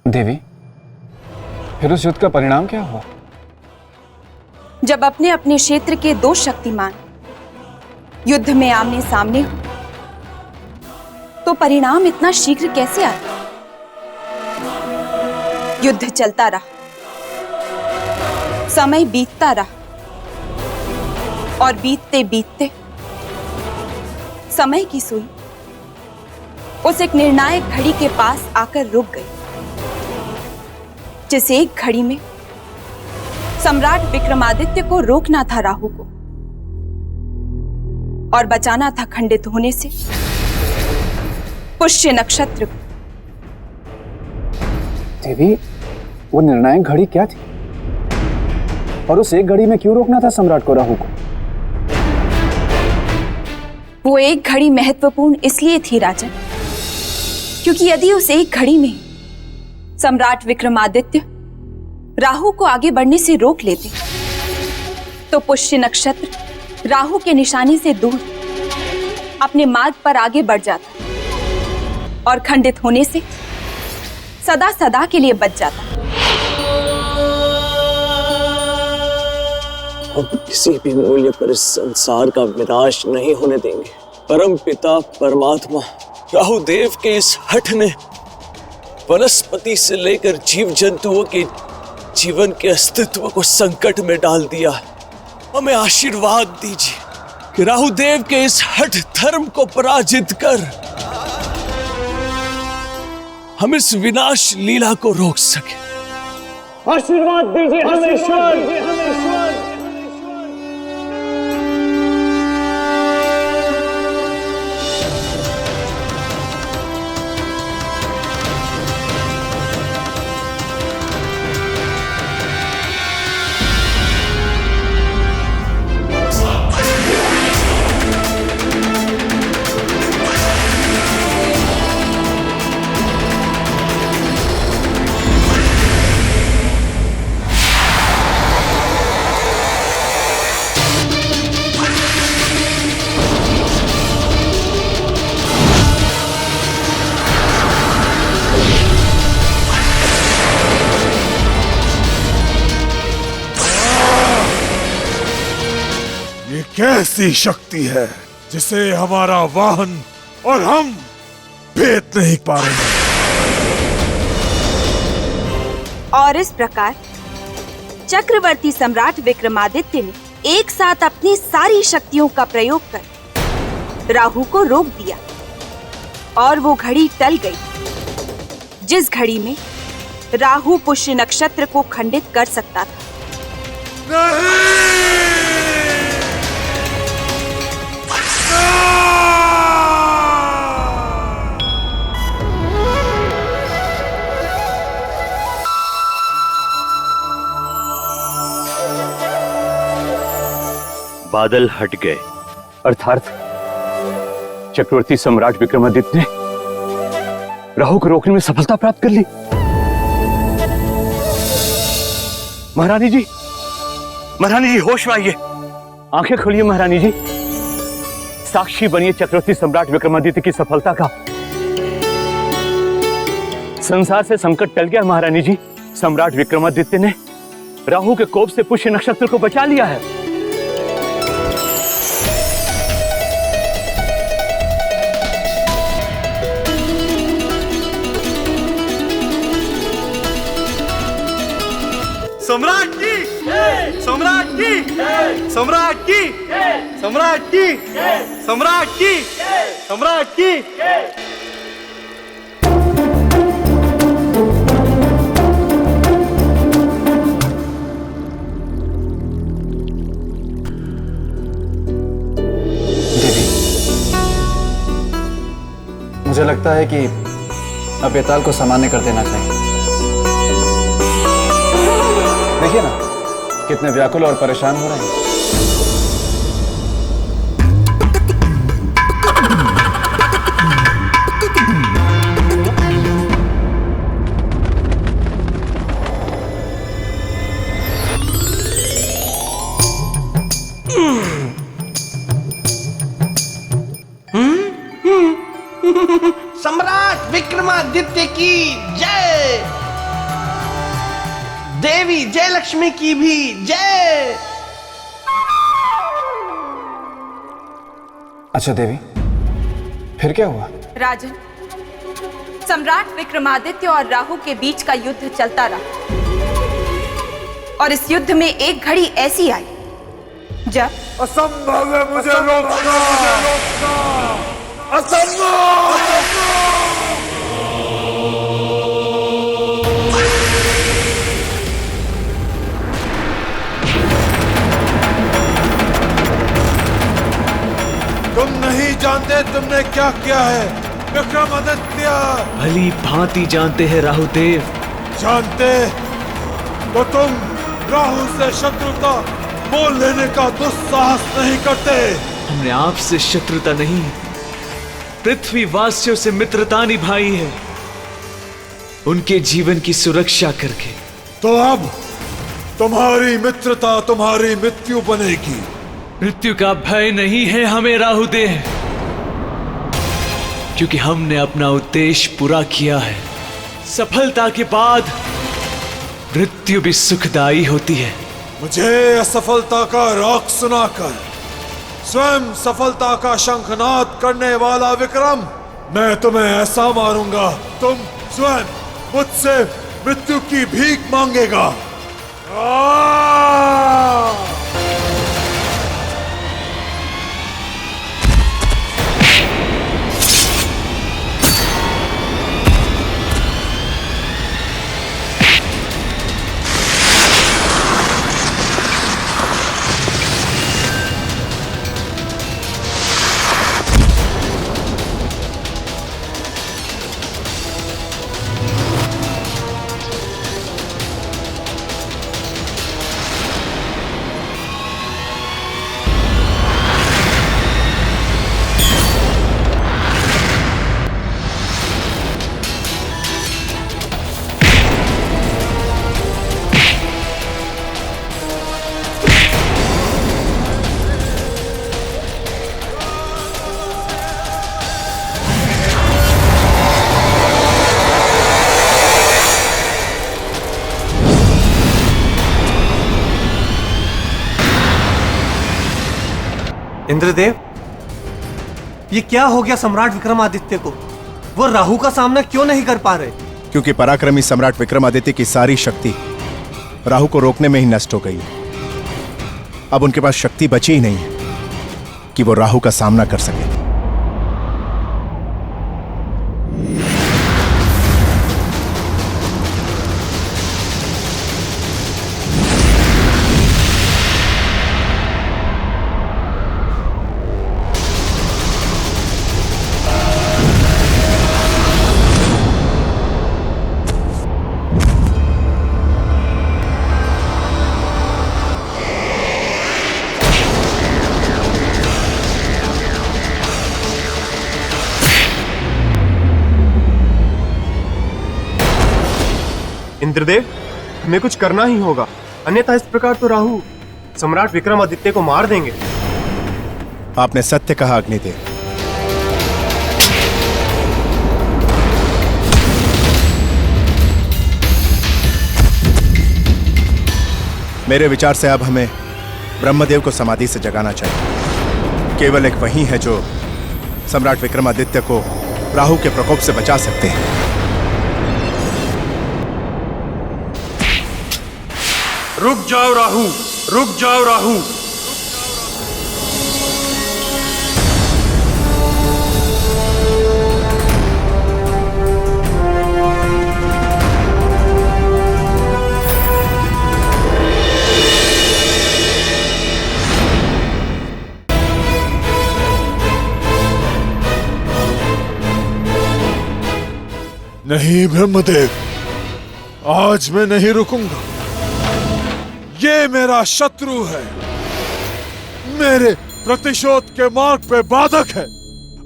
देवी, फिर उस युद्ध का परिणाम क्या हुआ? जब अपने अपने क्षेत्र के दो शक्तिमान युद्ध में आमने सामने हो तो परिणाम इतना शीघ्र कैसे आता? युद्ध चलता रहा, समय बीतता रहा और बीतते बीतते समय की सुई उस एक निर्णायक घड़ी के पास आकर रुक गई, जिस एक घड़ी में सम्राट विक्रमादित्य को रोकना था राहु को और बचाना था खंडित होने से पुष्य नक्षत्र को। देवी, वो निर्णायक घड़ी क्या थी और उस एक घड़ी में क्यों रोकना था सम्राट को, राहु को? वो एक घड़ी महत्वपूर्ण इसलिए थी राजन, क्योंकि यदि उस एक घड़ी में सम्राट विक्रमादित्य राहु को आगे बढ़ने से रोक लेते तो पुष्य नक्षत्र राहु के निशाने से दूर अपने मार्ग पर आगे बढ़ जाता और खंडित होने से सदा सदा के लिए बच जाता। हम किसी भी मूल्य पर इस संसार का विनाश नहीं होने देंगे। परम पिता परमात्मा राहुदेव के इस हठ ने वनस्पति से लेकर जीव जंतुओं के जीवन के अस्तित्व को संकट में डाल दिया। हमें आशीर्वाद दीजिए कि राहुदेव के इस हठ धर्म को पराजित कर हम इस विनाश लीला को रोक सके। आशीर्वाद दीजिए हमें। कैसी शक्ति है जिसे हमारा वाहन और हम भेद नहीं पा रहे। और इस प्रकार चक्रवर्ती सम्राट विक्रमादित्य ने एक साथ अपनी सारी शक्तियों का प्रयोग कर राहु को रोक दिया और वो घड़ी टल गई जिस घड़ी में राहु पुष्य नक्षत्र को खंडित कर सकता था। नहीं! बादल हट गए, अर्थात चक्रवर्ती सम्राट विक्रमादित्य ने राहु को रोकने में सफलता प्राप्त कर ली। महारानी जी, होश में आइए, आंखें खोलिए महारानी जी, साक्षी बनिए चक्रवर्ती सम्राट विक्रमादित्य की सफलता का। संसार से संकट टल गया महारानी जी, सम्राट विक्रमादित्य ने राहु के कोप से पुष्य नक्षत्र को बचा लिया है। सम्राट की, सम्राट की, सम्राट की, सम्राट की, सम्राट की, सम्राट की। देवी, मुझे लगता है कि अब बेताल को सामान्य कर देना चाहिए। देखिए ना कितने व्याकुल और परेशान हो रहे हैं। सम्राट विक्रमादित्य की जय। देवी जय लक्ष्मी की भी जय। अच्छा देवी, फिर क्या हुआ? राजन, सम्राट विक्रमादित्य और राहु के बीच का युद्ध चलता रहा और इस युद्ध में एक घड़ी ऐसी आई जब असंभव है मुझे रोकना, असंभव। तुम नहीं जानते तुमने क्या किया है विक्रमादित्य। भली भांति जानते हैं राहुदेव। जानते तो तुम राहु से शत्रुता मोल लेने का दुस्साहस नहीं करते। हमने आपसे शत्रुता नहीं, पृथ्वी वासियों से मित्रता निभाई है, उनके जीवन की सुरक्षा करके। तो अब तुम्हारी मित्रता तुम्हारी मृत्यु बनेगी। मृत्यु का भय नहीं है हमें राहुदेव, क्योंकि हमने अपना उद्देश्य पूरा किया है। सफलता के बाद मृत्यु भी सुखदायी होती है। मुझे असफलता का राग सुनाकर स्वयं सफलता का शंखनाद करने वाला विक्रम, मैं तुम्हें ऐसा मारूंगा तुम स्वयं मुझसे मृत्यु की भीख मांगेगा। इंद्रदेव, ये क्या हो गया सम्राट विक्रमादित्य को? वो राहु का सामना क्यों नहीं कर पा रहे? क्योंकि पराक्रमी सम्राट विक्रमादित्य की सारी शक्ति राहु को रोकने में ही नष्ट हो गई है। अब उनके पास शक्ति बची ही नहीं है कि वो राहु का सामना कर सके। इंद्रदेव, हमें कुछ करना ही होगा, अन्यथा इस प्रकार तो राहु सम्राट विक्रमादित्य को मार देंगे। आपने सत्य कहा अग्निदेव। मेरे विचार से अब हमें ब्रह्मदेव को समाधि से जगाना चाहिए। केवल एक वही है जो सम्राट विक्रमादित्य को राहु के प्रकोप से बचा सकते हैं। रुक जाओ राहु, रुक जाओ राहु। नहीं ब्रह्मदेव, आज मैं नहीं रुकूंगा। ये मेरा शत्रु है, मेरे प्रतिशोध के मार्ग पे बाधक है।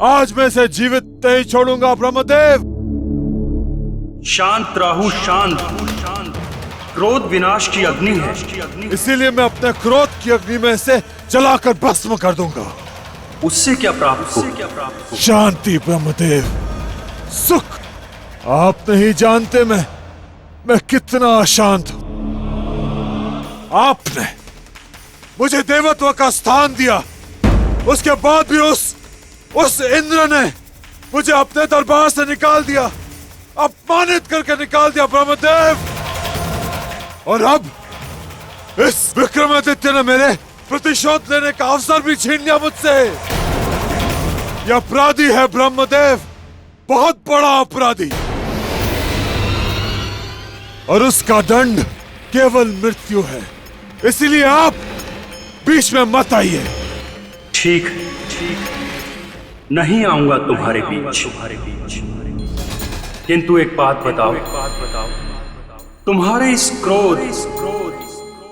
आज मैं इसे जीवित नहीं छोड़ूंगा ब्रह्मदेव। शांत राहु, शांत। क्रोध विनाश की अग्नि है, इसीलिए मैं अपने क्रोध की अग्नि में इसे जलाकर भस्म कर दूंगा। उससे क्या प्राप्त हो? शांति ब्रह्मदेव, सुख। आप नहीं जानते मैं कितना अशांत हूं। आपने मुझे देवत्व का स्थान दिया, उसके बाद भी उस इंद्र ने मुझे अपने दरबार से निकाल दिया, अपमानित करके निकाल दिया ब्रह्मदेव। और अब इस विक्रमादित्य ने मेरे प्रतिशोध लेने का अवसर भी छीन लिया मुझसे। यह अपराधी है ब्रह्मदेव, बहुत बड़ा अपराधी, और उसका दंड केवल मृत्यु है। इसलिए आप बीच में मत आइए। ठीक, नहीं आऊंगा तुम्हारे बीच। किंतु एक बात बताओ, तुम्हारे इस क्रोध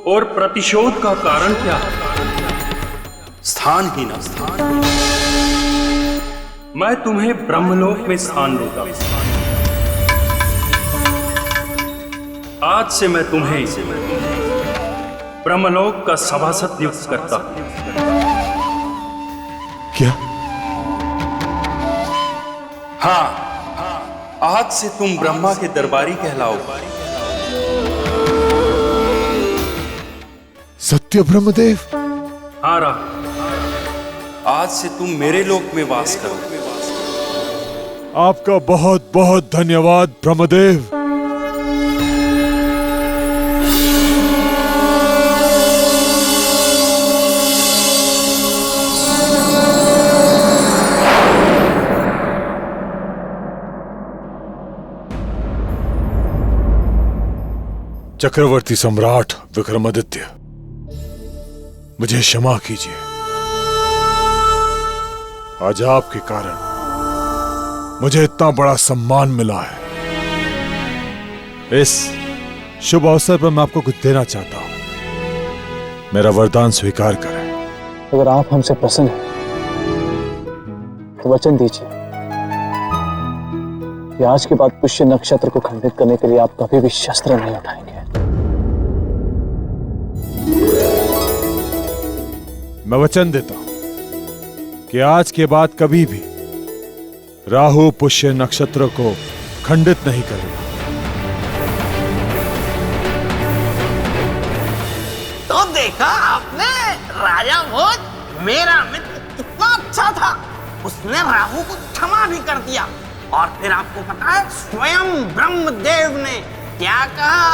और प्रतिशोध का कारण क्या? स्थान ही ना स्थान। मैं तुम्हें ब्रह्मलोक में स्थान देता हूं। आज से मैं तुम्हें ब्रह्मलोक का सभासद नियुक्त करता हूं। क्या? हाँ, आज से तुम ब्रह्मा के दरबारी कहलाओगे। सत्य ब्रह्मदेव? हाँ राहुल, आज से तुम मेरे लोक में वास करोगे। आपका बहुत बहुत धन्यवाद ब्रह्मदेव। चक्रवर्ती सम्राट विक्रमादित्य, मुझे क्षमा कीजिए। आज आपके कारण मुझे इतना बड़ा सम्मान मिला है। इस शुभ अवसर पर मैं आपको कुछ देना चाहता हूं। मेरा वरदान स्वीकार करें। अगर आप हमसे प्रसन्न हैं तो वचन दीजिए कि आज के बाद पुष्य नक्षत्र को खंडित करने के लिए आप कभी भी शस्त्र नहीं उठाएंगे। मैं वचन देता हूं कि आज के बाद कभी भी राहु पुष्य नक्षत्र को खंडित नहीं करेगा। तो देखा आपने, राजा भोज मेरा मित्र कितना अच्छा था। उसने राहु को क्षमा भी कर दिया। और फिर आपको पता है स्वयं ब्रह्मदेव ने क्या कहा?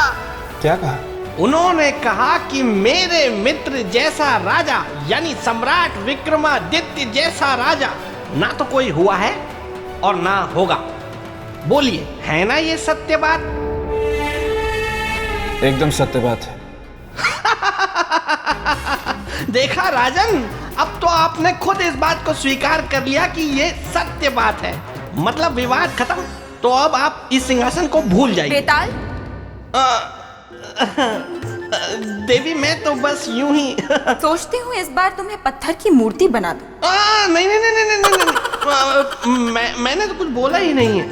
क्या कहा? उन्होंने कहा कि मेरे मित्र जैसा राजा, यानी सम्राट विक्रमादित्य जैसा राजा ना तो कोई हुआ है और ना होगा। बोलिए, है ना ये सत्य बात? एकदम सत्य बात है। देखा राजन, अब तो आपने खुद इस बात को स्वीकार कर लिया कि ये सत्य बात है। मतलब विवाद खत्म। तो अब आप इस सिंहासन को भूल जाइए। बेताल? देवी, मैं तो बस यूं ही सोचती हूँ इस बार तुम्हें पत्थर की मूर्ति बना दूं। नहीं नहीं नहीं नहीं नहीं, नहीं। मैंने तो कुछ बोला ही नहीं है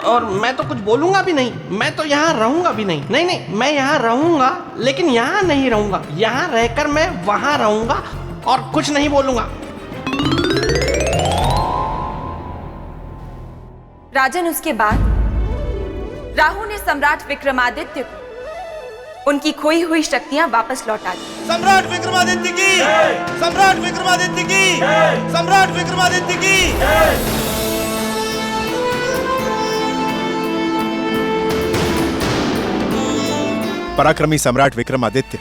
और मैं तो कुछ बोलूंगा भी नहीं। मैं तो यहाँ रहूंगा भी नहीं। नहीं नहीं, मैं यहाँ रहूंगा लेकिन यहाँ नहीं रहूंगा। यहाँ रहकर मैं वहां रहूंगा और कुछ नहीं बोलूंगा। राजन, उसके बाद राहु ने सम्राट विक्रमादित्य को उनकी खोई हुई शक्तियां वापस लौटा दी। सम्राट विक्रमादित्य की! सम्राट विक्रमादित्य की! सम्राट विक्रमादित्य की! पराक्रमी सम्राट विक्रमादित्य,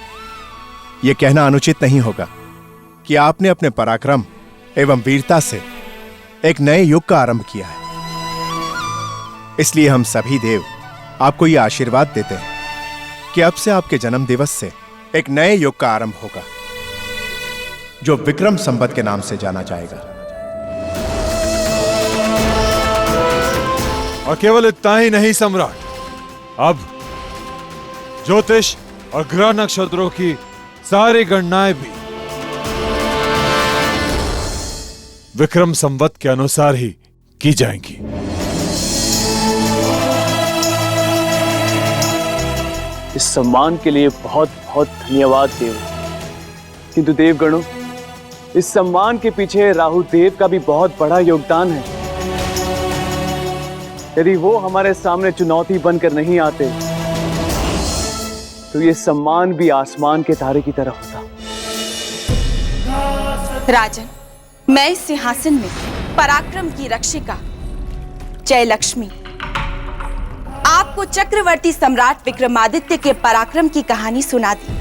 यह कहना अनुचित नहीं होगा कि आपने अपने पराक्रम एवं वीरता से एक नए युग का आरंभ किया है। इसलिए हम सभी देव आपको यह आशीर्वाद देते हैं कि अब से आपके जन्म दिवस से एक नए युग का आरंभ होगा जो विक्रम संवत के नाम से जाना जाएगा। और केवल इतना ही नहीं सम्राट, अब ज्योतिष और ग्रह नक्षत्रों की सारी गणनाएं भी विक्रम संवत के अनुसार ही की जाएंगी। इस सम्मान के लिए बहुत बहुत धन्यवाद देव। किंतु देवगणों, इस सम्मान के पीछे राहु देव का भी बहुत बड़ा योगदान है। यदि वो हमारे सामने चुनौती बनकर नहीं आते तो ये सम्मान भी आसमान के तारे की तरह होता। राजन, मैं इस सिंहासन में पराक्रम की रक्षिका जयलक्ष्मी आपको चक्रवर्ती सम्राट विक्रमादित्य के पराक्रम की कहानी सुना दी।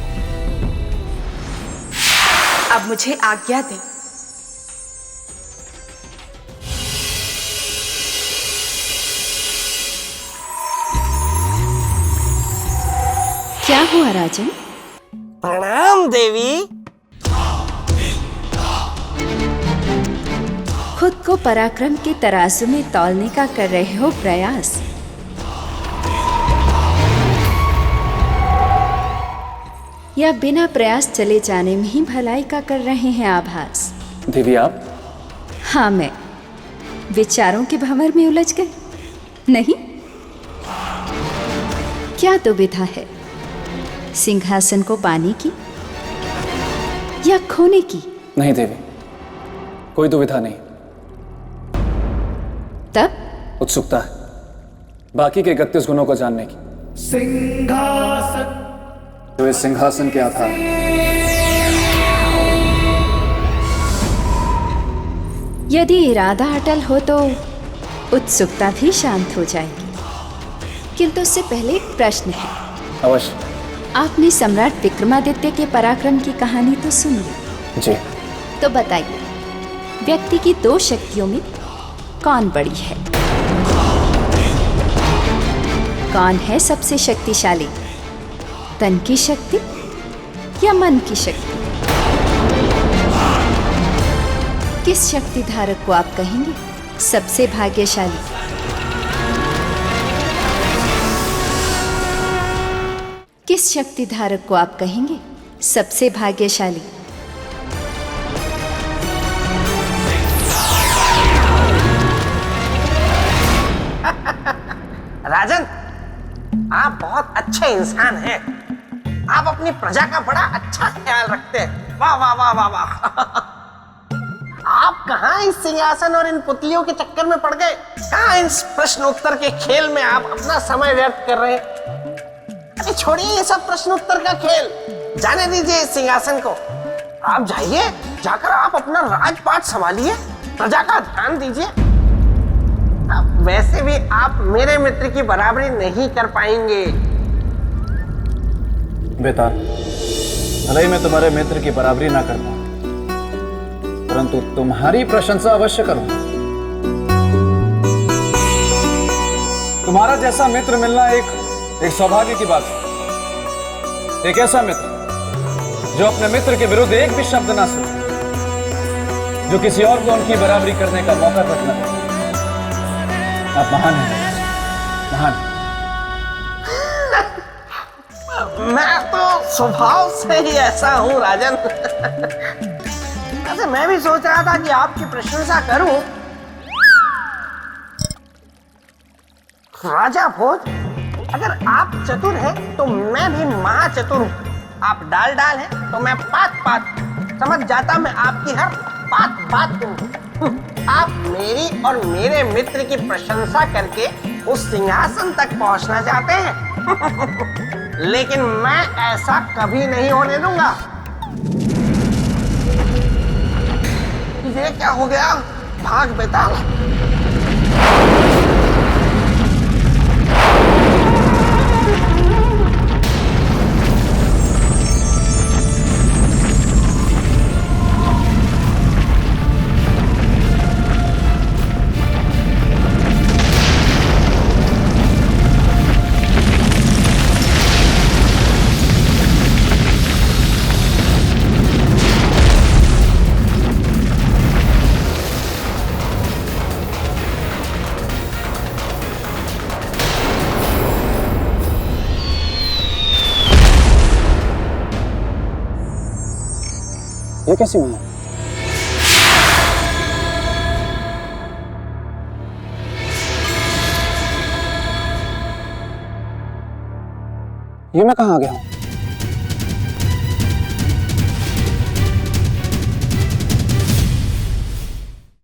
अब मुझे आज्ञा दें। क्या हुआ राजन? प्रणाम देवी। खुद को पराक्रम के तराजू में तौलने का कर रहे हो प्रयास। या बिना प्रयास चले जाने में ही भलाई का कर रहे हैं आभास? देवी आप? हाँ, मैं विचारों के भंवर में उलझ गए। नहीं, क्या दुविधा है? सिंहासन को पाने की या खोने की? नहीं देवी, कोई दुविधा नहीं। तब उत्सुकता है बाकी के 31 गुणों को जानने की। सिंहासन जो इस सिंहासन के आधार। यदि इरादा अटल हो तो उत्सुकता भी शांत हो जाएगी। किंतु उससे पहले एक प्रश्न है। अवश्य। आपने सम्राट विक्रमादित्य के पराक्रम की कहानी तो सुन ली जी। तो बताइए, व्यक्ति की दो शक्तियों में कौन बड़ी है? कौन है सबसे शक्तिशाली, तन की शक्ति या मन की शक्ति? किस शक्ति धारक को आप कहेंगे सबसे भाग्यशाली? किस शक्ति धारक को आप कहेंगे सबसे भाग्यशाली? राजन, आप बहुत अच्छे इंसान हैं। आप अपनी प्रजा का बड़ा अच्छा ख्याल रखते हैं। वाह वाह वाह वाह वाह। आप कहाँ इस सिंहासन और इन पुतलियों के चक्कर में पड़ गए? कहाँ इस प्रश्न उत्तर के खेल में आप अपना समय व्यर्थ कर रहे हैं? अरे छोड़िए ये सब प्रश्न उत्तर का खेल, जाने दीजिए इस सिंहासन को। आप जाइए, जाकर आप अपना राजपाट संभालिए, प्रजा का ध्यान दीजिए। वैसे भी आप मेरे मित्र की बराबरी नहीं कर पाएंगे। बेटा, भले ही मैं तुम्हारे मित्र की बराबरी ना कर पाऊं, परंतु तुम्हारी प्रशंसा अवश्य करूंगा। तुम्हारा जैसा मित्र मिलना एक सौभाग्य की बात है। एक ऐसा मित्र जो अपने मित्र के विरुद्ध एक भी शब्द ना सुने, जो किसी और को उनकी बराबरी करने का मौका तक न दे। आप महान हैं, महान। मैं तो स्वभाव से ही ऐसा हूं राजन। वैसे मैं भी सोच रहा था कि आपकी प्रशंसा करूं। राजा भोज, अगर आप चतुर हैं तो मैं भी महाचतुर हूं। आप डाल डाल हैं तो मैं पात पात। समझ जाता मैं आपकी हर बात बात को। आप मेरी और मेरे मित्र की प्रशंसा करके उस सिंहासन तक पहुंचना चाहते हैं। लेकिन मैं ऐसा कभी नहीं होने दूंगा। ये क्या हो गया? भाग बेताल। ये कैसी हुआ? ये मैं कहाँ आ गया हूं?